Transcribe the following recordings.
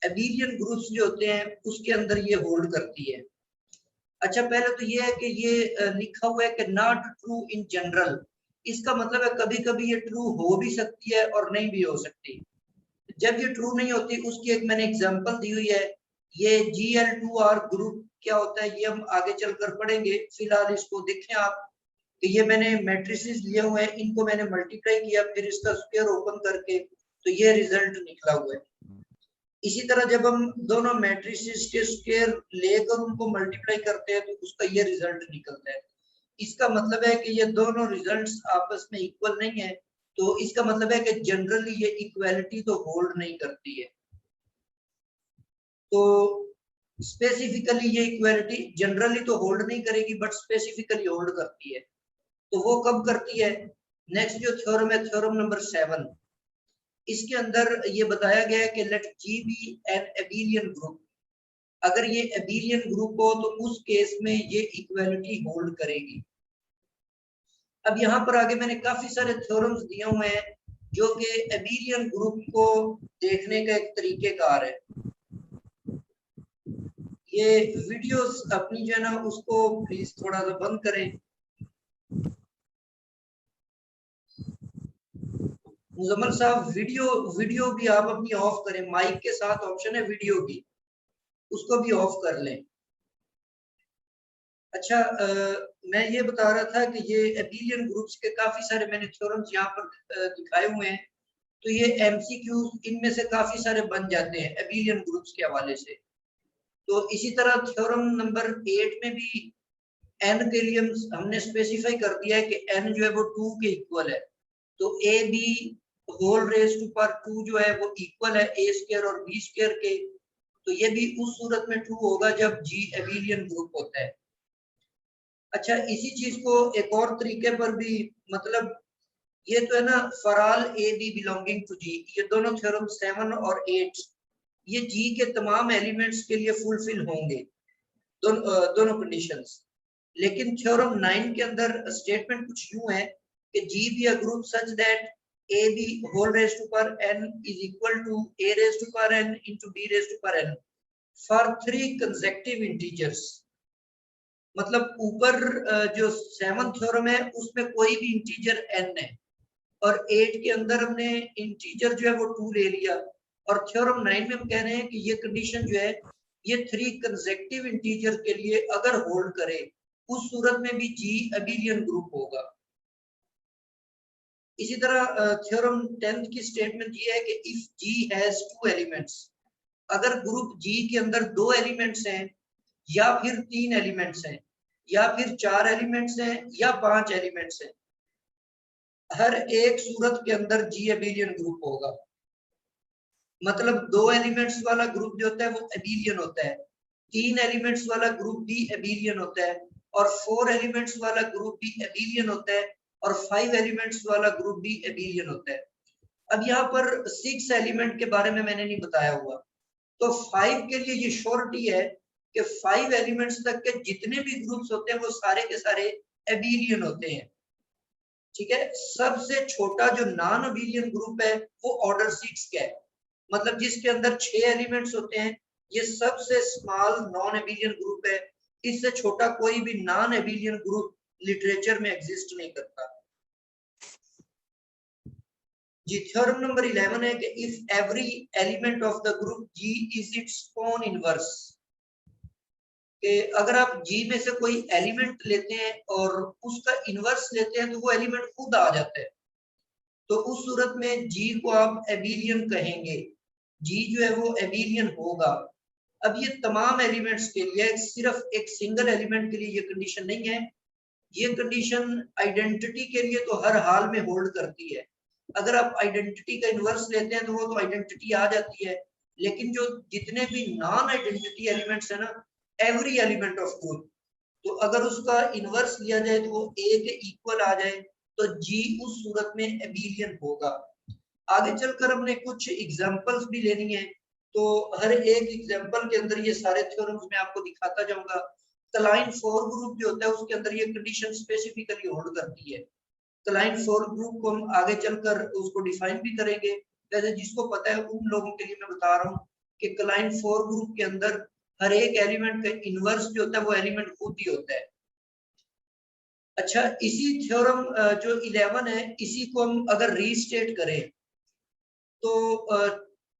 एबीलियन groups जो होते हैं उसके अंदर ये होल्ड करती है। अच्छा, पहले तो ये है कि ये लिखा हुआ है कि नॉट ट्रू इन जनरल। इसका मतलब है कभी कभी ये ट्रू हो भी सकती है और नहीं भी हो सकती। जब ये ट्रू नहीं होती उसकी एक मैंने एग्जांपल दी हुई है। ये Gl2R ग्रुप क्या होता है ये हम आगे चलकर पढ़ेंगे, फिलहाल इसको देखें आप कि ये मैंने मैट्रिसेस लिए हुए हैं, इनको मैंने मल्टीप्लाई किया, फिर इसका स्क्वायर ओपन करके तो ये रिजल्ट निकला हुआ है। इसी तरह जब हम दोनों मैट्रिसेस के स्क्वायर लेकर उनको मल्टीप्लाई करते हैं तो उसका ये रिजल्ट निकलता है। इसका मतलब है कि ये दोनों रिजल्ट्स आपस में इक्वल नहीं है, तो इसका मतलब है कि जनरली ये इक्वालिटी तो होल्ड नहीं करती है। तो स्पेसिफिकली ये इक्वालिटी जनरली तो होल्ड नहीं करेगी बट स्पेसिफिकली होल्ड करती है। तो वो कब करती है? नेक्स्ट जो थ्योरम है, थ्योरम नंबर 7, इसके अंदर ये बताया गया है कि let G be an abelian group. अगर ये एबीलियन ग्रुप हो तो उस केस में ये इक्वालिटी होल्ड करेगी। अब यहाँ पर आगे मैंने काफी सारे थ्योरम्स दिए हुए हैं जो कि एबीलियन ग्रुप को देखने का एक तरीकेकार है। ये वीडियोस अपनी जो है ना उसको प्लीज थोड़ा सा बंद करें। मुजम्मल साहब वीडियो भी आप अपनी ऑफ करें, माइक के साथ ऑप्शन है वीडियो की, उसको भी ऑफ कर लें। अच्छा, मैं ये बता रहा था कि ये एबीलियन ग्रुप्स के काफी सारे मैंने थ्योरम्स यहाँ पर दिखाए हुए हैं। तो ये एमसीक्यूज इनमें से काफी सारे बन जाते हैं एबीलियन ग्रुप्स के हवाले से। तो इसी तरह थ्योरम नंबर 8 में भी एन के लिए हमने स्पेसिफाई कर दिया है कि एन जो है वो 2 के इक्वल है। तो a b whole raise to power 2 जो है वो इक्वल है ए स्क्वायर और बी स्क्वायर के। तो ये भी उस सूरत में ट्रू होगा जब जी एबीलियन ग्रुप होता है। अच्छा, इसी चीज को एक और तरीके पर भी, मतलब ये तो है ना for all a b belonging to G, ये दोनों थ्योरम 7 और 8 ये जी के तमाम एलिमेंट्स के लिए फुलफिल होंगे, दोनों कंडीशंस। लेकिन थ्योरम 9 के अंदर स्टेटमेंट कुछ यूं है कि जी be a group such that a b whole raised to power n is equal to a raised to power n into b raised to power n for 3 consecutive integers। मतलब ऊपर जो 7th theorem है उसमें कोई भी integer n है और 8 के अंदर हमने इंटीजर जो है वो 2 ले लिया, और थ्योरम 9 में हम कह रहे हैं कि ये कंडीशन जो है ये 3 कंसेक्यूटिव इंटीजर के लिए अगर होल्ड करे उस सूरत में भी जी एबीलियन ग्रुप होगा। इसी तरह थ्योरम 10 की स्टेटमेंट ये है कि इफ जी हैज 2 एलिमेंट्स, अगर ग्रुप जी के अंदर 2 एलिमेंट्स हैं या फिर 3 एलिमेंट्स हैं या फिर 4 एलिमेंट्स हैं या 5 एलिमेंट्स हैं, हर एक सूरत के अंदर जी एबीलियन ग्रुप होगा। मतलब 2 एलिमेंट्स वाला ग्रुप जो होता है वो एबीलियन होता है, 3 एलिमेंट्स वाला ग्रुप भी एबीलियन होता है, और 4 एलिमेंट्स वाला ग्रुप भी एबीलियन होता है, और 5 एलिमेंट्स वाला ग्रुप भी एबीलियन होता है। अब यहाँ पर 6 एलिमेंट के बारे में मैंने नहीं बताया हुआ, तो 5 के लिए ये श्योरिटी है कि 5 एलिमेंट्स तक के जितने भी ग्रुप्स होते हैं वो सारे के सारे एबीलियन होते हैं। ठीक है, सबसे छोटा जो नॉन एबीलियन ग्रुप है वो ऑर्डर 6 का है, मतलब जिसके अंदर 6 एलिमेंट्स होते हैं, ये सबसे स्मॉल नॉन एबीलियन ग्रुप है। इससे छोटा कोई भी नॉन एबीलियन ग्रुप लिटरेचर में एग्जिस्ट नहीं करता। जी, थ्योरम नंबर 11 है कि if every element of the group G is its own inverse, कि अगर आप जी में से कोई एलिमेंट लेते हैं और उसका इनवर्स लेते हैं तो वो एलिमेंट खुद आ जाता है, तो उस सूरत में जी को आप एबीलियन कहेंगे, जी जो है वो एबीलियन होगा। अब ये तमाम एलिमेंट्स के लिए, सिर्फ एक सिंगल एलिमेंट के लिए ये कंडीशन नहीं है, ये कंडीशन आइडेंटिटी के लिए तो हर हाल में होल्ड करती है। अगर आप आइडेंटिटी का इनवर्स लेते हैं तो वो तो आइडेंटिटी आ जाती है, लेकिन जो जितने भी नॉन आइडेंटिटी एलिमेंट्स है ना, एवरी एलिमेंट ऑफ ग्रुप, तो अगर उसका इनवर्स लिया जाए तो वो ए के इक्वल आ जाए तो जी उस सूरत में एबीलियन होगा। आगे चलकर हमने कुछ एग्जांपल्स भी लेनी है, तो हर एक एग्जांपल के अंदर ये सारे थ्योरम्स मैं आपको दिखाता जाऊंगा। क्लाइन 4 ग्रुप जो होता है उसके अंदर ये कंडीशन स्पेसिफिकली होल्ड करती है। क्लाइन 4 ग्रुप को हम आगे चलकर उसको डिफाइन भी करेंगे वैसे जिसको पता है उन लोगों के लिए मैं बता रहा हूँ कि क्लाइन 4 ग्रुप के अंदर हर एक एलिमेंट का इनवर्स जो होता है वो एलिमेंट खुद ही होता है। अच्छा, इसी थ्योरम जो 11 है, इसी को हम अगर रीस्टेट करें तो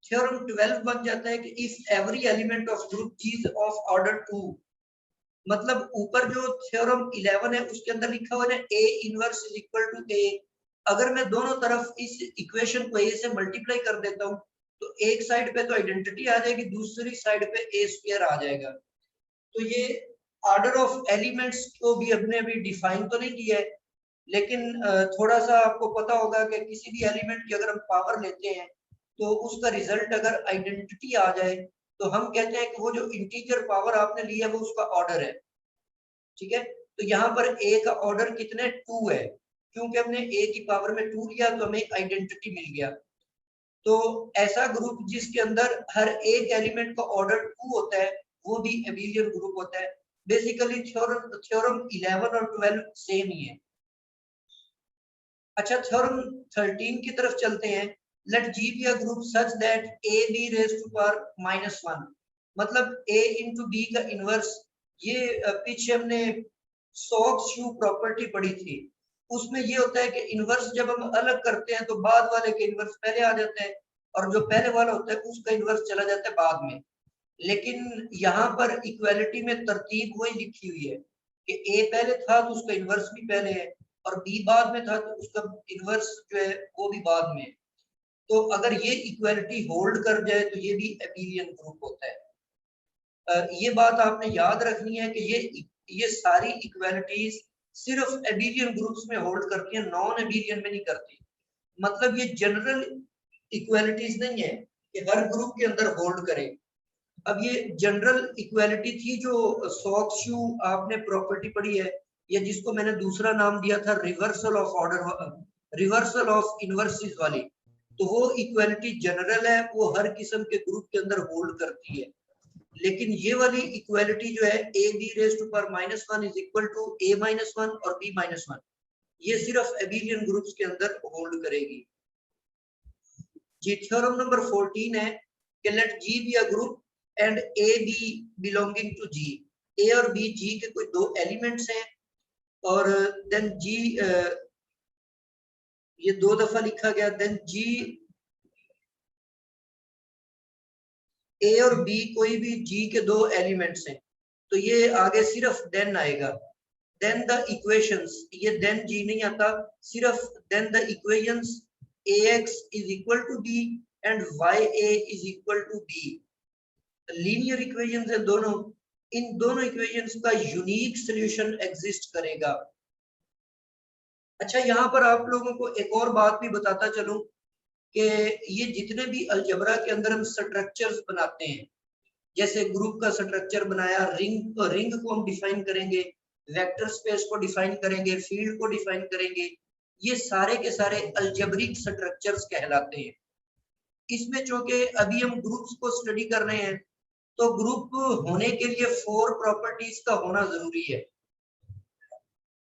थ्योरम 12 बन जाता है कि if every element of group G is of order 2, मतलब ऊपर जो थ्योरम 11 है उसके अंदर लिखा हुआ है a inverse is equal to a. अगर मैं दोनों तरफ इस इक्वेशन को ए से मल्टीप्लाई कर देता हूँ तो एक साइड पे तो आइडेंटिटी आ जाएगी, दूसरी साइड पे ए स्क्वायर आ जाएगा। तो ये ऑर्डर ऑफ एलिमेंट्स को भी हमने अभी डिफाइन तो नहीं किया है, लेकिन थोड़ा सा आपको पता होगा कि किसी भी एलिमेंट की अगर हम पावर लेते हैं तो उसका रिजल्ट अगर आइडेंटिटी आ जाए तो हम कहते हैं कि वो जो इंटीजर पावर आपने लिया है वो उसका ऑर्डर है। ठीक है, तो यहाँ पर ए का ऑर्डर कितने 2 है, क्योंकि हमने ए की पावर में 2 लिया तो हमें आइडेंटिटी मिल गया। तो ऐसा ग्रुप जिसके अंदर हर एक एलिमेंट का ऑर्डर 2 होता है वो भी एबिलियन ग्रुप होता है। बेसिकली थ्योरम 11 और 12 सेम ही है। अच्छा, थ्योरम 13 की तरफ चलते हैं। Let G be a group such that a b raise to power -1, मतलब a इंटू बी का इनवर्स। ये पीछे हमने सॉक्स शू प्रॉपर्टी पढ़ी थी, उसमें ये होता है कि इनवर्स जब हम अलग करते हैं तो बाद वाले के इनवर्स पहले आ जाते हैं और जो पहले वाला होता है उसका इनवर्स चला जाता है बाद में। लेकिन यहाँ पर इक्वालिटी में तरतीब वही लिखी हुई है कि ए पहले था तो उसका इनवर्स भी पहले है और बी बाद में था तो उसका इनवर्स जो है वो भी बाद में है। तो अगर ये इक्वालिटी होल्ड कर जाए तो ये भी एबिलियन ग्रुप होता है। ये बात आपने याद रखनी है कि ये सारी इक्वालिटीज सिर्फ एबिलियन ग्रुप्स में होल्ड करती है, नॉन एबिलियन में नहीं करती। मतलब ये जनरल इक्वालिटीज नहीं है कि हर ग्रुप के अंदर होल्ड करे। अब ये जनरल इक्वालिटी थी जो सॉक्स शू आपने प्रॉपर्टी पढ़ी है, या जिसको मैंने दूसरा नाम दिया था reversal of order, reversal of inverses वाली। तो वो इक्वालिटी जनरल है, वो हर किस्म के ग्रुप के अंदर होल्ड करती है। लेकिन ये वाली इक्वालिटी जो है a b raise to power -1 is equal to a -1 और b -1, ये सिर्फ एबिलियन ग्रुप्स के अंदर होल्ड करेगी। जी, थ्योरम नंबर 14 है कि let G be a group and A be belonging to G। A और B G के कोई दो एलिमेंट्स हैं और देन G ये दो दफा लिखा गया, देन G A और B कोई भी G के दो एलिमेंट्स हैं तो ये आगे सिर्फ देन आएगा। देन द इक्वेशंस, ये देन G नहीं आता, सिर्फ then the equations ax is equal to b and ya is equal to b। Linear equations है दोनों, इन दोनों इक्वेशंस का यूनिक सॉल्यूशन एग्जिस्ट करेगा। अच्छा, यहाँ पर आप लोगों को एक और बात भी बताता चलूं कि ये जितने भी अलजबरा के अंदर हम स्ट्रक्चर्स बनाते हैं, जैसे ग्रुप का स्ट्रक्चर बनाया, रिंग को हम डिफाइन करेंगे, वेक्टर स्पेस को डिफाइन करेंगे, फील्ड को डिफाइन करेंगे, ये सारे के सारे अलजेब्रिक स्ट्रक्चर्स कहलाते हैं। इसमें चूंकि अभी हम ग्रुप्स को स्टडी कर रहे हैं तो ग्रुप होने के लिए 4 प्रॉपर्टीज का होना जरूरी है।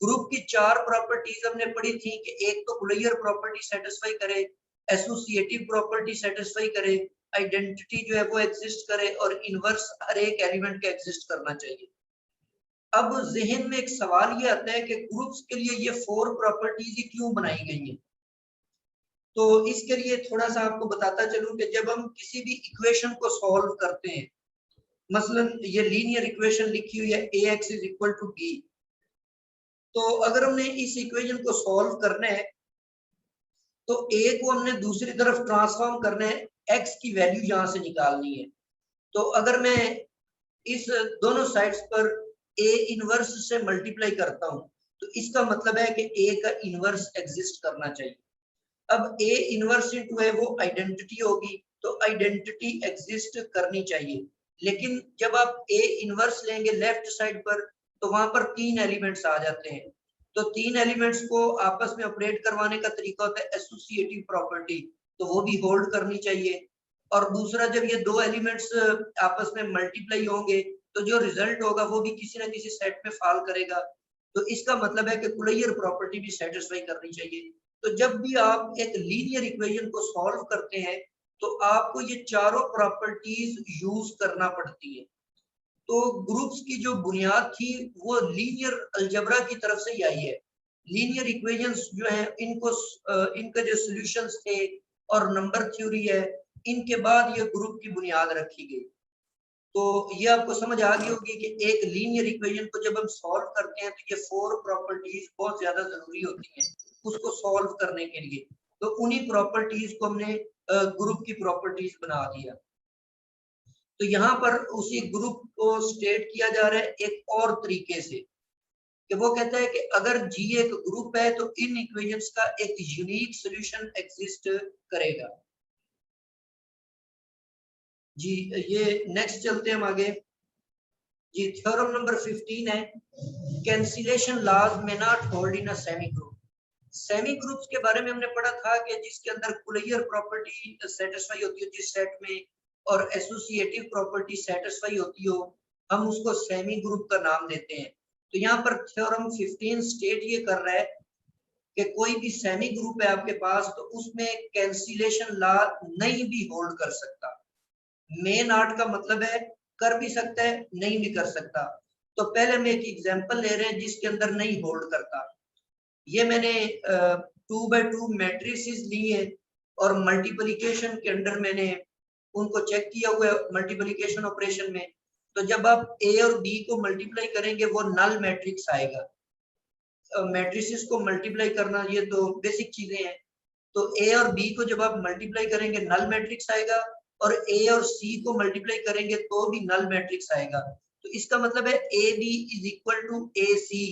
ग्रुप की 4 प्रॉपर्टीज हमने पढ़ी थी कि एक तो बुलियर प्रॉपर्टी सेटिस्फाई करे, एसोसिएटिव प्रॉपर्टी सेटिस्फाई करे, आइडेंटिटी जो है वो एग्जिस्ट करे और इनवर्स हर एक एलिमेंट का एग्जिस्ट करना चाहिए। अब जहन में एक सवाल ये आता है कि ग्रुप्स के लिए ये 4 प्रॉपर्टीज ही क्यों बनाई गई हैं। तो इसके लिए थोड़ा सा आपको बताता चलूं कि जब हम किसी भी इक्वेशन को सॉल्व करते हैं, मसलन ये लीनियर इक्वेशन लिखी हुई है ax is equal to b, तो अगर हमने इस इक्वेशन को सॉल्व करना है तो a को हमने दूसरी तरफ ट्रांसफॉर्म करना है, x की वैल्यू यहां से निकालनी है। तो अगर मैं इस दोनों साइड्स पर a इनवर्स से मल्टीप्लाई करता हूं तो इसका मतलब है कि a का इनवर्स एग्जिस्ट करना चाहिए। अब a इनवर्स इनटू है वो आइडेंटिटी होगी, तो आइडेंटिटी एग्जिस्ट करनी चाहिए। लेकिन जब आप a इनवर्स लेंगे लेफ्ट साइड पर तो वहां पर 3 एलिमेंट्स आ जाते हैं, तो 3 एलिमेंट्स को आपस में ऑपरेट करवाने का तरीका होता है एसोसिएटिव प्रॉपर्टी, तो वो भी होल्ड करनी चाहिए। और दूसरा, जब ये दो एलिमेंट्स आपस में मल्टीप्लाई होंगे तो जो रिजल्ट होगा वो भी किसी ना किसी सेट में फॉल करेगा, तो इसका मतलब है कि कुलैयर प्रॉपर्टी भी सेटिस्फाई करनी चाहिए। तो जब भी आप एक लीनियर इक्वेशन को सॉल्व करते हैं तो आपको ये चारों प्रॉपर्टीज यूज करना पड़ती है। तो ग्रुप्स की जो बुनियाद थी वो लीनियर अलजेब्रा की तरफ से ही आई है। लीनियर इक्वेशंस जो है इनको इनके जो सॉल्यूशंस थे और नंबर थ्योरी है, इनके बाद ये ग्रुप की बुनियाद रखी गई। तो ये आपको समझ आ गई होगी कि एक लीनियर इक्वेशन को जब हम सॉल्व करते हैं तो ये 4 प्रॉपर्टीज बहुत ज्यादा जरूरी होती हैं उसको सॉल्व करने के लिए। तो उन्हीं प्रॉपर्टीज को हमने ग्रुप की प्रॉपर्टीज बना दिया। तो यहाँ पर उसी ग्रुप को स्टेट किया जा रहा है एक और तरीके से कि वो कहता है कि अगर G एक ग्रुप है तो इन इक्वेशंस का एक यूनिक सॉल्यूशन एग्जिस्ट करेगा। जी ये नेक्स्ट चलते हैं हम आगे। जी थ्योरम नंबर 15 है, कैंसिलेशन लॉज में not hold in a semi group. Semi groups के बारे में हमने पढ़ा था कि जिसके अंदर कुलियर प्रॉपर्टी सेटिस्फाई होती है जिस सेट में और एसोसिएटिव प्रॉपर्टी सेटिस्फाई होती हो, हम उसको सेमी ग्रुप का नाम देते हैं। तो यहाँ पर थ्योरम 15 स्टेट ये कर रहा है कि कोई भी सेमी ग्रुप है आपके पास तो उसमें कैंसिलेशन लॉ नहीं भी होल्ड कर सकता। मे नॉट का मतलब है कर भी सकता है नहीं भी कर सकता। तो पहले हम एक एग्जांपल ले रहे हैं जिसके अंदर नहीं होल्ड करता। ये मैंने 2x2 मैट्रिसेस ली है और मल्टीप्लिकेशन के अंदर मैंने उनको चेक किया हुआ है मल्टीप्लिकेशन ऑपरेशन में। तो जब आप ए और बी को मल्टीप्लाई करेंगे वो नल मैट्रिक्स आएगा। मैट्रिसेस को मल्टीप्लाई करना ये तो बेसिक चीजें हैं। तो ए और बी को जब आप मल्टीप्लाई करेंगे नल मैट्रिक्स आएगा और ए और सी को मल्टीप्लाई करेंगे तो भी नल मैट्रिक्स आएगा। तो इसका मतलब है a b is equal to a c.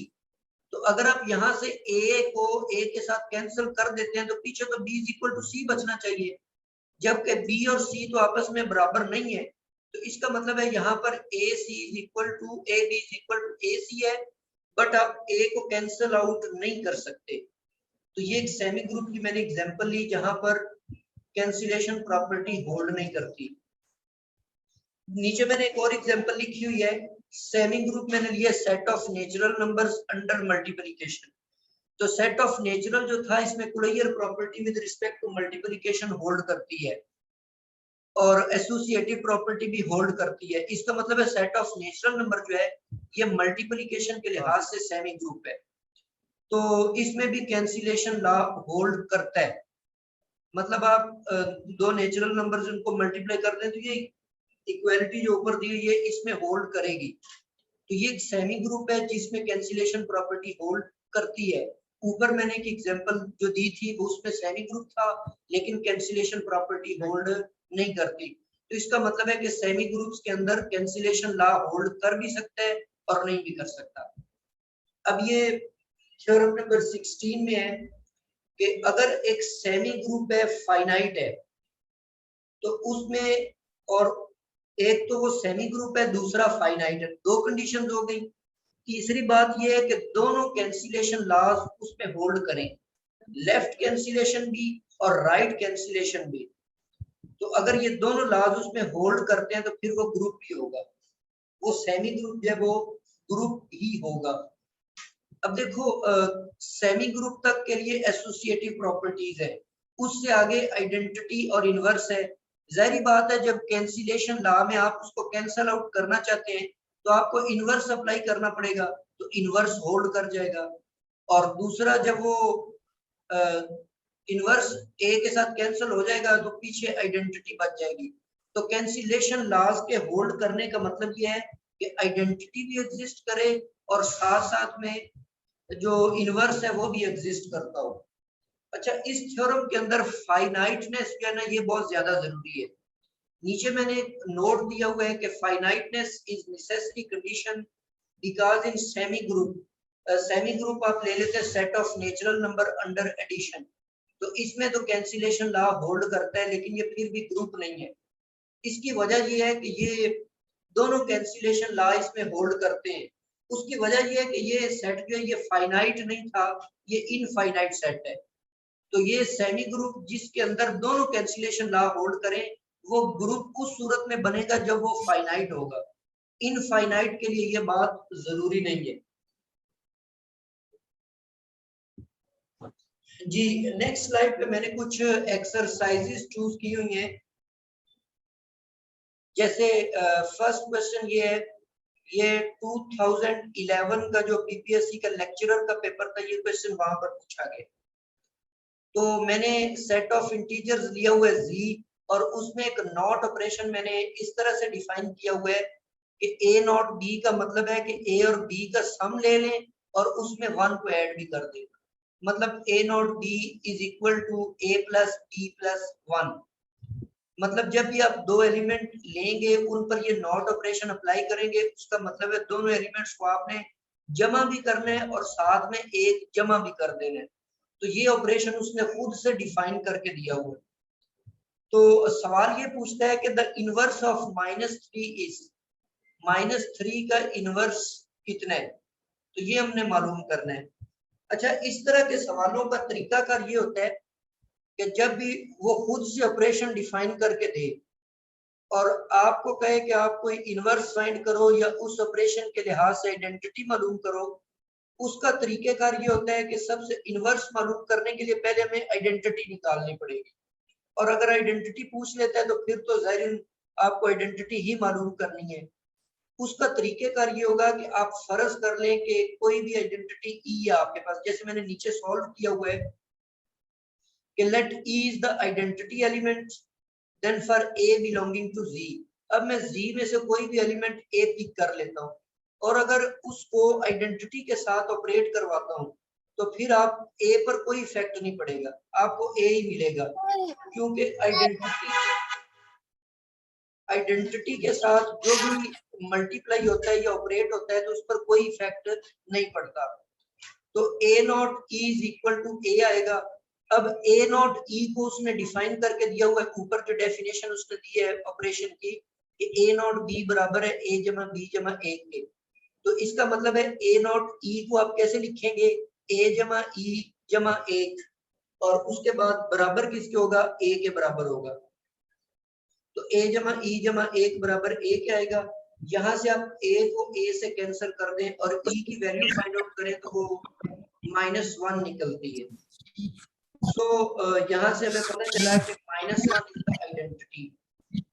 तो अगर आप यहाँ से ए को ए के साथ कैंसिल कर देते हैं तो पीछे तो बी इज इक्वल टू सी बचना चाहिए, जबकि बी और सी तो आपस में बराबर नहीं है। तो इसका मतलब है यहाँ पर a c is equal to a b is equal to a c है, बट आप ए को कैंसिल आउट नहीं कर सकते। तो ये एक सेमी ग्रुप की मैंने एग्जांपल ली जहां पर कैंसिलेशन प्रॉपर्टी होल्ड नहीं करती। नीचे मैंने एक और एग्जांपल लिखी हुई है, सेमी ग्रुप मैंने लिया set of natural numbers under multiplication. तो सेट ऑफ नेचुरल जो था इसमें closure property with respect to multiplication hold करती है और एसोसिएटिव प्रॉपर्टी भी होल्ड करती है। इसका मतलब है सेट ऑफ नेचुरल नंबर जो है ये मल्टीप्लिकेशन के लिहाज से सेमी ग्रुप है। तो इसमें भी कैंसिलेशन लॉ होल्ड करता है। मतलब आप दो नेचुरल नंबर्स उनको मल्टीप्लाई कर दें तो ये इक्वालिटी जो ऊपर दी हुई है इसमें होल्ड करेगी। तो ये एक सेमी ग्रुप है जिसमें कैंसिलेशन प्रॉपर्टी होल्ड करती है। ऊपर मैंने एक एग्जांपल जो दी थी वो उसमें सेमी ग्रुप था लेकिन कैंसिलेशन प्रॉपर्टी होल्ड नहीं करती। तो इसका मतलब है कि सेमी ग्रुप्स के अंदर कैंसिलेशन लॉ होल्ड कर भी सकता है और नहीं भी कर सकता। अब ये थ्योरम नंबर 16 में है कि अगर एक सेमी ग्रुप है फाइनाइट है तो उसमें, और एक तो वो सेमी ग्रुप है दूसरा फाइनाइट है, दो कंडीशंस हो गई। तीसरी बात ये है कि दोनों कैंसिलेशन लॉज उसमें होल्ड करें, लेफ्ट कैंसिलेशन भी और राइट कैंसिलेशन भी। तो अगर ये दोनों लॉज उसमें होल्ड करते हैं तो फिर वो ग्रुप ही होगा, वो सेमी ग्रुप है वो ग्रुप ही होगा। अब देखो सेमी ग्रुप तक के लिए एसोसिएटिव प्रॉपर्टीज है, उससे आगे आइडेंटिटी और इनवर्स है। जाहिर बात है जब कैंसिलेशन लॉ में आप उसको कैंसिल आउट करना चाहते हैं तो आपको इनवर्स अप्लाई करना पड़ेगा, तो इनवर्स होल्ड कर जाएगा। और दूसरा जब वो इनवर्स ए के साथ कैंसिल हो जाएगा तो पीछे आइडेंटिटी बच जाएगी। तो कैंसिलेशन लॉज के होल्ड करने का मतलब ये है कि आइडेंटिटी भी एग्जिस्ट करे और साथ साथ में जो इनवर्स है वो भी एग्जिस्ट करता हो। अच्छा इस थ्योरम के अंदर फाइनाइटनेस जो है ना ये बहुत ज्यादा जरूरी है। नीचे मैंने एक नोट दिया हुआ है कि finiteness is necessary condition because in semi group आप ले लेते हैं set of natural number under addition. तो इसमें तो कैंसिलेशन लॉ होल्ड करता है लेकिन ये फिर भी ग्रुप नहीं है। इसकी वजह ये है कि ये दोनों कैंसिलेशन लॉ इसमें होल्ड करते हैं। उसकी वजह ये है कि ये सेट जो है ये फाइनाइट नहीं था, ये इनफाइनाइट सेट है। तो ये सेमी ग्रुप जिसके अंदर दोनों कैंसिलेशन लॉ होल्ड करें वो ग्रुप उस सूरत में बनेगा जब वो फाइनाइट होगा। इनफाइनाइट के लिए ये बात जरूरी नहीं है। जी नेक्स्ट स्लाइड पे मैंने कुछ एक्सरसाइजेस चूज की हुई हैं। जैसे फर्स्ट क्वेश्चन ये है, ये 2011 का जो पीपीएससी का लेक्चरर का पेपर था, ये क्वेश्चन वहां पर पूछा गया। तो मैंने सेट ऑफ इंटीजर्स लिया हुआ है जी, और उसमें एक नॉट ऑपरेशन मैंने इस तरह से डिफाइन किया हुआ है कि ए नॉट बी का मतलब है कि ए और बी का सम ले लें और उसमें 1 को ऐड भी कर दें। मतलब a nought b is equal to a plus b plus 1। मतलब जब भी आप दो एलिमेंट लेंगे, उन पर ये नॉट ऑपरेशन अप्लाई करेंगे, उसका मतलब है दोनों एलिमेंट्स को आपने जमा भी करना है और साथ में एक जमा भी कर देना है। तो ये ऑपरेशन उसने खुद से डिफाइन करके दिया हुआ है। तो सवाल ये पूछता है कि द इनवर्स ऑफ -3 इज, -3 का इनवर्स कितना है, तो ये हमने मालूम करना है। अच्छा, इस तरह के सवालों का तरीकाकार ये होता है कि जब भी वो खुद से ऑपरेशन डिफाइन करके दे और आपको कहे कि आप कोई इनवर्स फाइंड करो या उस ऑपरेशन के लिहाज से आइडेंटिटी मालूम करो, उसका तरीकेकार ये होता है कि सबसे इनवर्स मालूम करने के लिए पहले हमें आइडेंटिटी निकालनी पड़ेगी। और अगर आइडेंटिटी पूछ लेता है तो फिर तो जाहिर आपको आइडेंटिटी ही मालूम करनी है। उसका तरीकेकार ये होगा कि आप फर्ज कर लें कि कोई भी आइडेंटिटी ई है आपके पास, जैसे मैंने नीचे सॉल्व किया हुआ है कि let e is the identity element, then for a belonging to G. अब मैं जी में से कोई भी एलिमेंट ए पिक कर लेता हूँ और अगर उसको आइडेंटिटी के साथ ऑपरेट करवाता हूँ तो फिर आप ए पर कोई इफेक्ट नहीं पड़ेगा, आपको ए ही मिलेगा, क्योंकि आइडेंटिटी के साथ जो भी मल्टीप्लाई होता है या ऑपरेट होता है तो उस पर कोई इफेक्ट नहीं पड़ता। तो a nought e is equal to a आएगा। अब ए नॉट ई को उसने डिफाइन करके दिया हुआ है, ऊपर जो डेफिनेशन उसने दी है ऑपरेशन की कि ए नॉट बी बराबर है ए जमा बी जमा ए के। तो इसका मतलब है ए नॉट ई को आप कैसे लिखेंगे, ए जमा ई जमा एक, और उसके बाद बराबर किसके होगा, ए के बराबर होगा। तो ए जमा ई जमा एक बराबर ए क्या आएगा, यहां से आप ए को ए से कैंसिल कर दें और ई की वैल्यू फाइंड आउट करें तो वो -1 निकलती है। सो यहाँ से हमें पता चला कि -1 इज द आइडेंटिटी।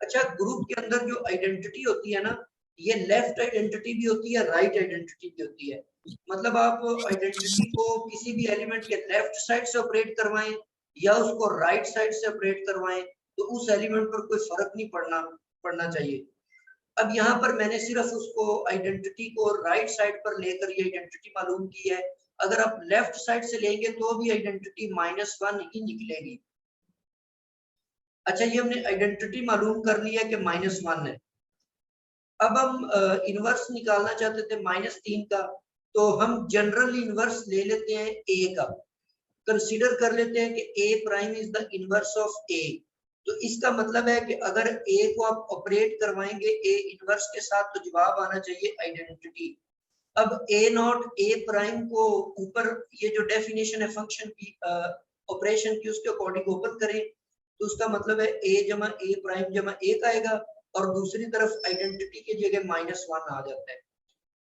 अच्छा, ग्रुप के अंदर जो आइडेंटिटी होती है ना, ये लेफ्ट आइडेंटिटी भी होती है, राइट आइडेंटिटी भी होती है। मतलब आप आइडेंटिटी को किसी भी एलिमेंट के लेफ्ट साइड से ऑपरेट करवाएं या उसको राइट साइड से ऑपरेट करवाएं तो उस एलिमेंट पर कोई फर्क नहीं पड़ना चाहिए। अब यहाँ पर मैंने सिर्फ उसको आइडेंटिटी को राइट साइड पर लेकर ये आइडेंटिटी मालूम की है। अगर आप लेफ्ट साइड से लेंगे तो भी आइडेंटिटी -1 ही निकलेगी। अच्छा, ये हमने आइडेंटिटी मालूम कर लिया कि -1 है। अब हम इनवर्स निकालना चाहते थे -3 का, तो हम जनरल इनवर्स ले लेते हैं ए का। कंसीडर कर लेते हैं कि a prime is the inverse of a. तो इसका मतलब है कि अगर ए को आप ऑपरेट करवाएंगे ए इनवर्स के साथ तो जवाब आना चाहिए आइडेंटिटी। अब ए नॉट ए प्राइम को ऊपर ये जो डेफिनेशन है फंक्शन की ऑपरेशन की उसके अकॉर्डिंग ओपन करें तो उसका मतलब है ए जमा ए प्राइम जमा एक आएगा और दूसरी तरफ आइडेंटिटी की जगह -1 आ जाता है।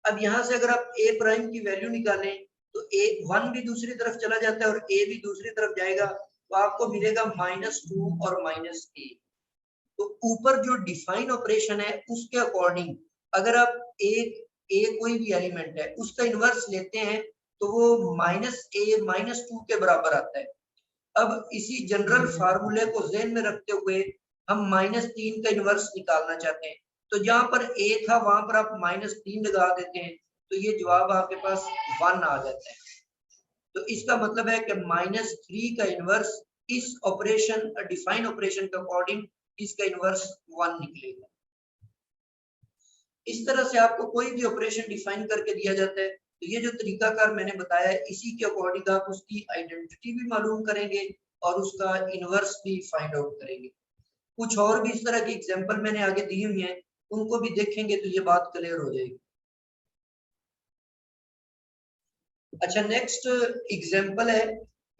अब यहाँ से अगर आप ए प्राइम की वैल्यू निकालें तो ए 1 भी दूसरी तरफ चला जाता है और ए भी दूसरी तरफ जाएगा तो आपको मिलेगा -2 और -a। तो ऊपर जो डिफाइन ऑपरेशन है उसके अकॉर्डिंग अगर आप ए कोई भी एलिमेंट है उसका इनवर्स लेते हैं तो वो -a -2 के बराबर आता है। अब इसी जनरल फार्मूले को ज़हन में रखते हुए हम -3 का इनवर्स निकालना चाहते हैं। तो जहां पर a था वहां पर आप -3 लगा देते हैं तो ये जवाब आपके पास 1 आ जाता है। तो इसका मतलब है कि -3 का इनवर्स इस ऑपरेशन डिफाइन ऑपरेशन के अकॉर्डिंग इसका इनवर्स 1 निकलेगा। इस तरह से आपको कोई भी ऑपरेशन डिफाइन करके दिया जाता है तो ये जो तरीकाकार मैंने बताया है इसी के अकॉर्डिंग आप उसकी आइडेंटिटी भी मालूम करेंगे और उसका इनवर्स भी फाइंड आउट करेंगे। कुछ और भी इस तरह की एग्जांपल मैंने आगे दी हुई है, उनको भी देखेंगे तो ये बात क्लियर हो जाएगी। अच्छा, नेक्स्ट एग्जांपल है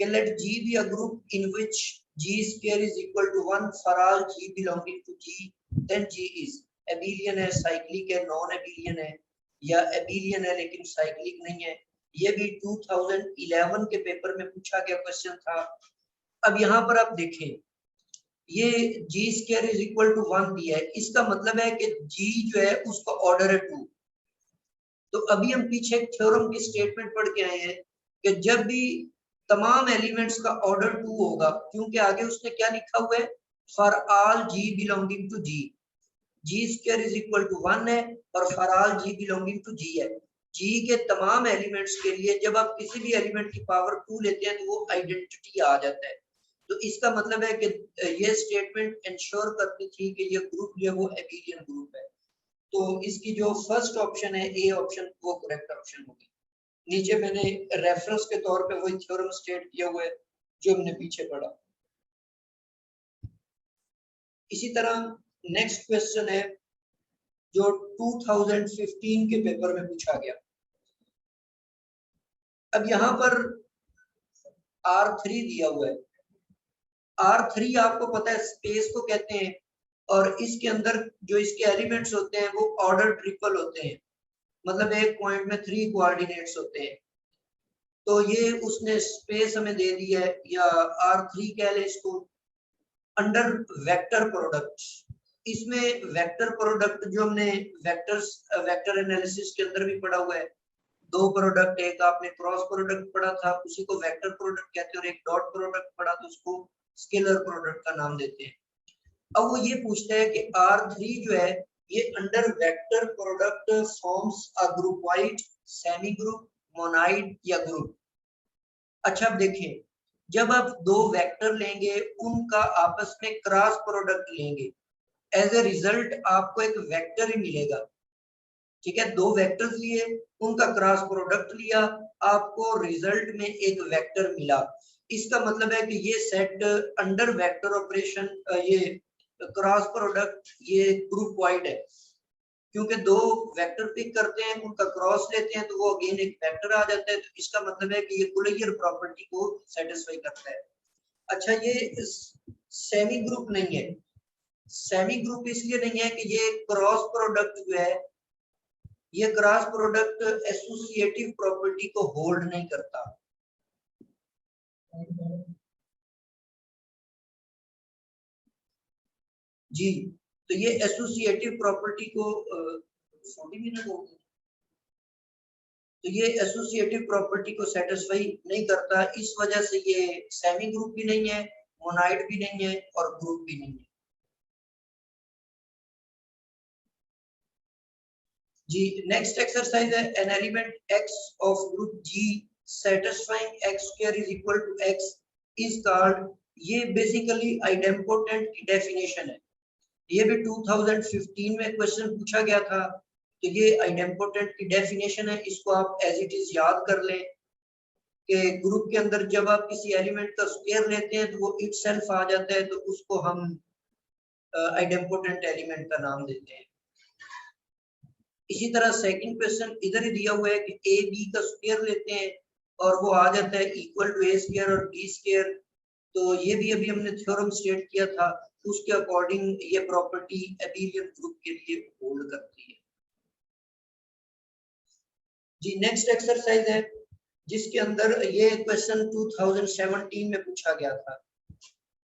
कि let G be a group in which G square is equal to 1 for all G belonging to G, then G is abelian है, साइक्लिक है, नॉन abelian है या abelian है लेकिन साइक्लिक नहीं है ये भी 2011 के पेपर में पूछा गया क्वेश्चन था। अब यहाँ पर आप देखें, ये g square is equal to 1 दिया है, इसका मतलब है कि g जो है उसका ऑर्डर है 2। तो अभी हम पीछे एक थ्योरम की स्टेटमेंट पढ़ के आए हैं कि जब भी तमाम एलिमेंट्स का ऑर्डर 2 होगा, क्योंकि आगे उसने क्या लिखा हुआ है, for all g belonging to g square is equal to 1 है और for all g belonging to g है। g के तमाम एलिमेंट्स के लिए जब आप किसी भी एलिमेंट की पावर 2 लेते हैं तो वो आइडेंटिटी आ जाता है। तो इसका मतलब है कि ये स्टेटमेंट इंश्योर करती थी कि ये ग्रुप जो है वो एबिलियन ग्रुप है। तो इसकी जो फर्स्ट ऑप्शन है, ए ऑप्शन, वो करेक्ट ऑप्शन होगी। नीचे मैंने रेफरेंस के तौर पे वही थ्योरम स्टेट किया हुआ है जो हमने पीछे पढ़ा। इसी तरह नेक्स्ट क्वेश्चन है जो 2015 के पेपर में पूछा गया। अब यहाँ पर R3 दिया हुआ है। R3 आपको पता है स्पेस को कहते हैं और इसके अंदर जो इसके एलिमेंट्स होते हैं वो ऑर्डर ट्रिपल होते हैं, मतलब एक पॉइंट में 3 कोऑर्डिनेट्स होते हैं। तो ये उसने स्पेस हमें दे दी है, या R3 कह ले इसको, अंडर वेक्टर प्रोडक्ट। इसमें वेक्टर प्रोडक्ट जो हमने वेक्टर एनालिसिस के अंदर भी पढ़ा हुआ है, दो प्रोडक्ट, एक आपने क्रॉस प्रोडक्ट पढ़ा था उसी को वेक्टर प्रोडक्ट कहते हैं, और एक डॉट प्रोडक्ट पढ़ा तो उसको स्केलर प्रोडक्ट का नाम देते हैं। अब वो ये पूछता है कि R3 जो है ये under vector product forms a group wide, semi group, monoid या ग्रुप। अच्छा अब देखें, जब आप दो वेक्टर लेंगे उनका आपस में क्रॉस प्रोडक्ट लेंगे, एज ए रिजल्ट आपको एक वेक्टर ही मिलेगा। ठीक है, दो वेक्टर्स लिए, उनका क्रॉस प्रोडक्ट लिया, आपको रिजल्ट में एक वेक्टर मिला। इसका मतलब है कि ये सेट अंडर वेक्टर ऑपरेशन, ये क्रॉस प्रोडक्ट ये ग्रुप वाइड है, क्योंकि दो वेक्टर पिक करते हैं, उनका क्रॉस लेते हैं तो वो अगेन एक वेक्टर आ जाता है। तो इसका मतलब है कि ये कुलैयर प्रॉपर्टी को सेटिस्फाई करता है। अच्छा, ये सेमी ग्रुप नहीं है। सेमी ग्रुप इसलिए नहीं है कि ये क्रॉस प्रोडक्ट जो है, ये क्रॉस प्रोडक्ट एसोसिएटिव प्रॉपर्टी को होल्ड नहीं करता। जी, तो ये एसोसिएटिव प्रॉपर्टी को 40 मिनट हो गए, तो ये एसोसिएटिव प्रॉपर्टी को सेटिस्फाई नहीं करता। इस वजह से ये सेमी ग्रुप भी नहीं है, मोनाइड भी नहीं है और ग्रुप भी नहीं है। जी, नेक्स्ट एक्सरसाइज है, an element x of group G satisfying x square is equal to x is called। ये बेसिकली आइडेम्पोटेंट की डेफिनेशन है। ये भी 2015 में क्वेश्चन पूछा गया था। तो ये आइडेम्पोटेंट की डेफिनेशन है, इसको आप एज इट इज याद कर लें कि ग्रुप के अंदर जब आप किसी एलिमेंट का स्क्वायर लेते हैं तो वो इटसेल्फ आ जाता है, तो उसको हम आइडेम्पोटेंट एलिमेंट का नाम देते हैं। इसी तरह सेकंड क्वेश्चन इधर ही दिया हुआ है कि ए बी का स्क्वायर लेते हैं और वो आ जाता है इक्वल टू ए स्क्वायर और बी स्क्वायर। तो ये भी अभी हमने थ्योरम स्टेट किया था, उसके अकॉर्डिंग ये प्रॉपर्टी एबिलियन ग्रुप के लिए होल्ड करती है। जी, नेक्स्ट एक्सरसाइज है जिसके अंदर ये क्वेश्चन 2017 में पूछा गया था।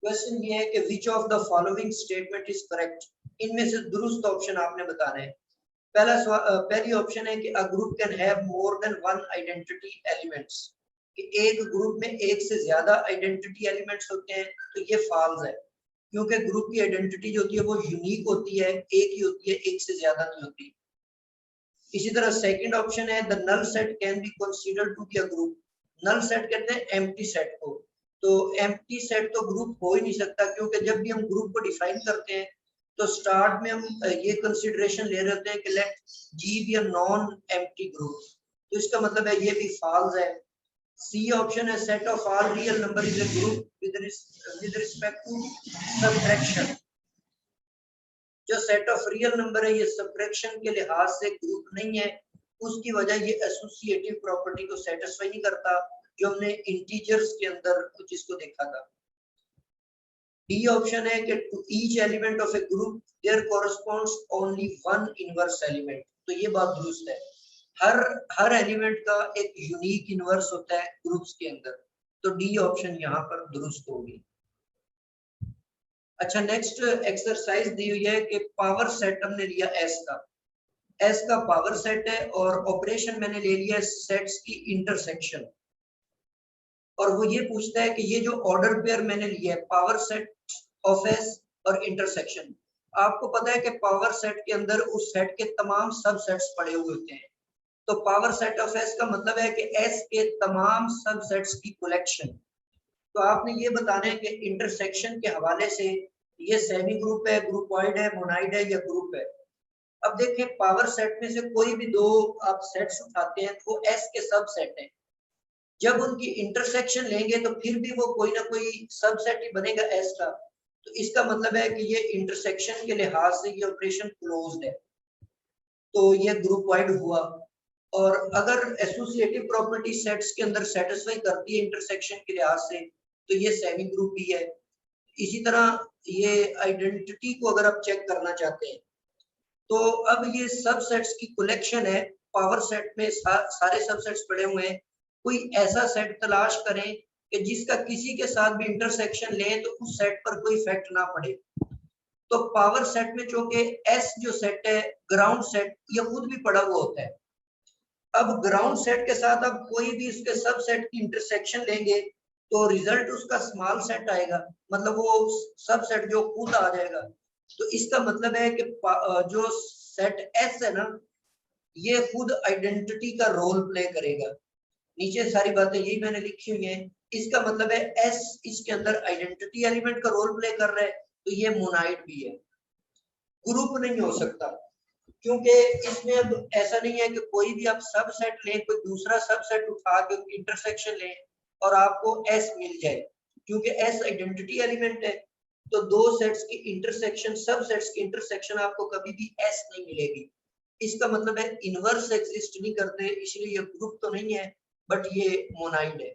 क्वेश्चन ये है कि which of the following statement is correct. इनमें से दुरुस्त ऑप्शन आपने बताना है। पहली ऑप्शन है कि a group can have more than one identity elements, कि एक ग्रुप में एक से ज्यादा आइडेंटिटी एलिमेंट्स होते हैं। तो ये फॉल्स है, क्योंकि ग्रुप की आइडेंटिटी जो होती है वो यूनिक होती है, एक ही होती है, एक से ज्यादा नहीं होती। इसी तरह सेकंड ऑप्शन है the null set can be considered to be a group. Null set कहते हैं एम्प्टी सेट को। तो एम्प्टी सेट तो ग्रुप हो ही नहीं सकता, क्योंकि जब भी हम ग्रुप को डिफाइन करते हैं तो स्टार्ट में हम ये कंसीडरेशन ले रहे होते हैं कि let G be a non empty group. तो इसका मतलब है ये भी फॉल्स है। सी ऑप्शन है set of all real number is a group with respect to subtraction. जो सेट ऑफ रियल नंबर है ये सबट्रैक्शन के लिहाज से ग्रुप नहीं है, उसकी वजह ये एसोसिएटिव प्रॉपर्टी को सेटिस्फाई नहीं करता, जो हमने इंटीजर्स के अंदर कुछ इसको देखा था। डी ऑप्शन है कि to each element of a group there corresponds only one inverse element. तो ये बात दुरुस्त है, हर हर एलिमेंट का एक यूनिक इनवर्स होता है ग्रुप्स के अंदर, तो डी ऑप्शन यहाँ पर दुरुस्त होगी। अच्छा, नेक्स्ट एक्सरसाइज दी हुई है कि पावर सेट हमने लिया एस का, एस का पावर सेट है और ऑपरेशन मैंने ले लिया सेट्स की इंटरसेक्शन, और वो ये पूछता है कि ये जो ऑर्डर पेयर मैंने लिया है पावर सेट ऑफ एस और इंटरसेक्शन, आपको पता है कि पावर सेट के अंदर उस सेट के तमाम सब सेट्स पड़े हुए होते हैं, तो पावर सेट ऑफ एस का मतलब है कि एस के तमाम सब सेट्स की कलेक्शन। तो आपने ये बताना है कि इंटरसेक्शन के हवाले से ये सेमी ग्रुप है, ग्रुपॉइड है, मोनाइड है या ग्रुप है। अब देखें, पावर सेट में से कोई भी दो आप सेट्स उठाते हैं तो वो एस के सब सेट हैं, जब उनकी इंटरसेक्शन लेंगे तो फिर भी वो कोई ना कोई सबसेट ही बनेगा एस का, तो इसका मतलब है कि ये इंटरसेक्शन के लिहाज से ये ऑपरेशन क्लोज्ड है, तो ये ग्रुप वाइड हुआ। और अगर एसोसिएटिव प्रॉपर्टी सेट्स के अंदर सेटिस्फाई करती है इंटरसेक्शन के लिहाज से, तो ये सेमी ग्रुप ही है। इसी तरह ये आइडेंटिटी को अगर आप चेक करना चाहते हैं, तो अब ये सबसेट्स की कलेक्शन है, पावर सेट में सारे सबसेट्स पड़े हुए हैं, कोई ऐसा सेट तलाश करें कि जिसका किसी के साथ भी इंटरसेक्शन लें तो उस सेट पर कोई इफेक्ट ना पड़े। तो पावर सेट में चूंकि एस जो सेट है ग्राउंड सेट, ये खुद भी पड़ा हुआ होता है, अब ग्राउंड सेट के साथ अब कोई भी उसके सब सेट की इंटरसेक्शन लेंगे तो रिजल्ट उसका स्मॉल सेट आएगा, मतलब वो सब सेट जो खुद आ जाएगा। तो इसका मतलब है कि जो सेट एस है ना, ये खुद आइडेंटिटी का रोल प्ले करेगा। नीचे सारी बातें यही मैंने लिखी हुई हैं, इसका मतलब है एस इसके अंदर आइडेंटिटी एलिमेंट का रोल प्ले कर रहा है, तो ये मोनाइड भी है, ग्रुप नहीं हो सकता, क्योंकि इसमें अब ऐसा नहीं है कि कोई भी आप सब सेट लें, कोई दूसरा सब सेट उठा के उनकी इंटरसेक्शन लें और आपको एस मिल जाए, क्योंकि एस आइडेंटिटी एलिमेंट है, तो दो सेट्स की इंटरसेक्शन, सब सेट्स की इंटरसेक्शन आपको कभी भी एस नहीं मिलेगी। इसका मतलब है इनवर्स एग्जिस्ट नहीं करते, इसलिए ये ग्रुप तो नहीं है बट ये मोनाइड है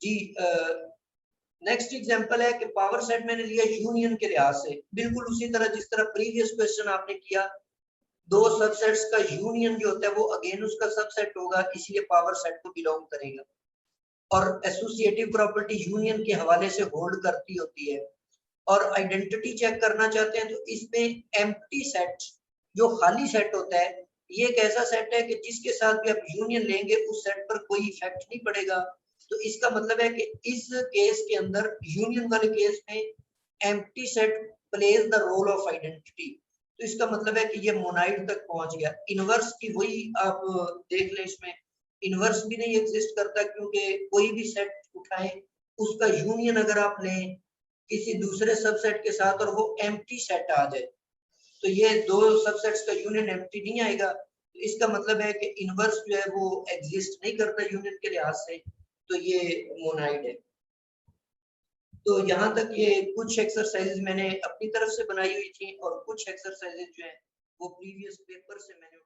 जी। नेक्स्ट एग्जांपल है कि पावर सेट मैंने लिया यूनियन के लिहाज से, बिल्कुल उसी तरह जिस तरह प्रीवियस क्वेश्चन आपने किया, दो सबसेट्स का यूनियन जो होता है वो अगेन उसका सबसेट होगा, इसलिए पावर सेट को बिलोंग करेगा। और एसोसिएटिव प्रॉपर्टी यूनियन के हवाले से होल्ड करती होती है। और आइडेंटिटी चेक करना चाहते हैं तो इसमें एम्प्टी सेट, जो खाली सेट होता है, ये एक ऐसा सेट है कि जिसके साथ भी आप यूनियन लेंगे उस सेट पर कोई इफेक्ट नहीं पड़ेगा। तो इसका मतलब है कि इस केस के अंदर, यूनियन वाले केस में, empty set plays the role of identity, तो इसका मतलब है कि ये मोनाइड तक पहुंच गया। इनवर्स की वही आप देख लें, इसमें इनवर्स भी नहीं एग्जिस्ट करता, क्योंकि कोई भी सेट उठाएं उसका यूनियन अगर आप लें किसी दूसरे सबसेट के साथ और वो एम्प्टी सेट आ जाए, तो ये दो सबसेट्स का यूनियन एम्प्टी नहीं आएगा, तो इसका मतलब है कि इनवर्स जो है वो एग्जिस्ट नहीं करता यूनियन के लिहाज से, तो ये मोनाइड है। तो यहाँ तक ये कुछ एक्सरसाइजेज मैंने अपनी तरफ से बनाई हुई थी और कुछ एक्सरसाइजेज जो है वो प्रीवियस पेपर से मैंने